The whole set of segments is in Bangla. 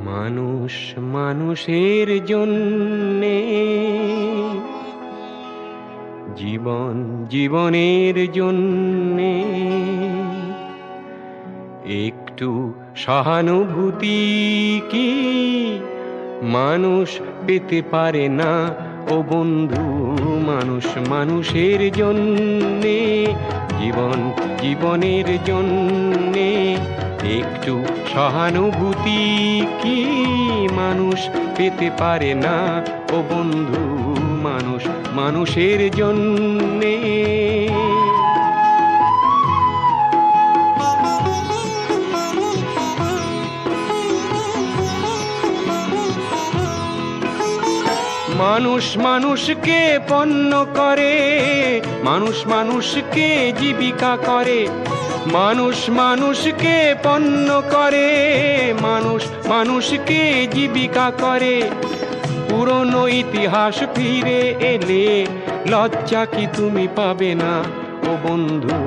মানুষ মানুষের জন্যে, জীবন জীবনের জন্যে একটু সহানুভূতি কি মানুষ পেতে পারে না ও বন্ধু? মানুষ মানুষের জন্যে, জীবন জীবনের জন্যে একটু সহানুভূতি কি মানুষ পেতে পারে না ও বন্ধু? মানুষ মানুষের জন্যে। মানুষ মানুষকে পণ্য করে, মানুষ মানুষকে জীবিকা করে, মানুষ মানুষকে পণ্য করে, মানুষ মানুষকে জীবিকা করে। পুরনো ইতিহাস ফিরে এলে লজ্জা কি তুমি পাবে না ও বন্ধু?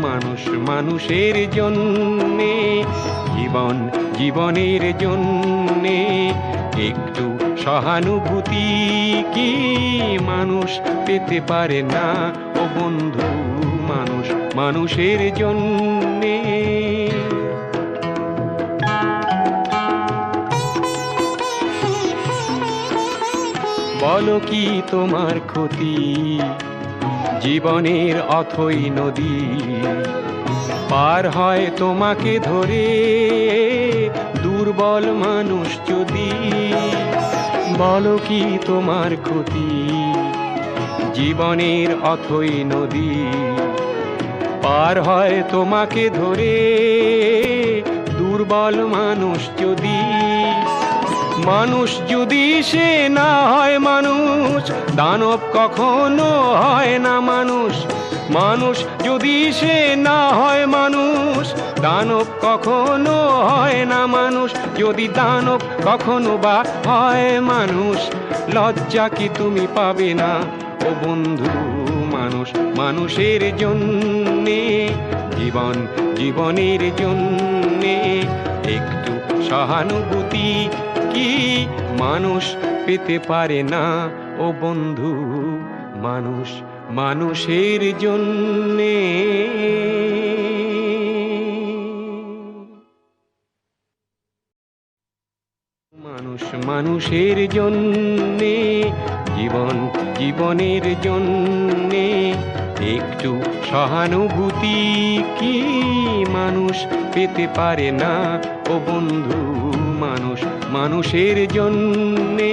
মানুষ মানুষের জন্যে, জীবন জীবনের জন্যে একটু সহানুভূতি কি মানুষ পেতে পারে না ও বন্ধু? মানুষ মানুষের জন্যে। বলো কি তোমার ক্ষতি জীবনের অথই নদী পার হয় তোমাকে ধরে দুর্বল মানুষ যদি? বলো কি তোমার ক্ষতি জীবনের অথই নদী পার হয় তোমাকে ধরে দুর্বল মানুষ যদি? মানুষ যদি সে না হয় মানুষ, দানব কখনো হয় না মানুষ। মানুষ যদি সে না হয় মানুষ, দানব কখনো হয় না মানুষ। যদি দানব কখনো বা হয় মানুষ, লজ্জা কি তুমি পাবে না ও বন্ধু? মানুষ মানুষের জন্যে, জীবন জীবনের জন্যে একটু সহানুভূতি কি মানুষ পেতে পারে না ও বন্ধু? মানুষ মানুষের জন্যে। মানুষ মানুষের জন্যে, জীবন জীবনের জন্যে একটু সহানুভূতি কি মানুষ পেতে পারে না ও বন্ধু? মানুষ মানুষের জন্যে।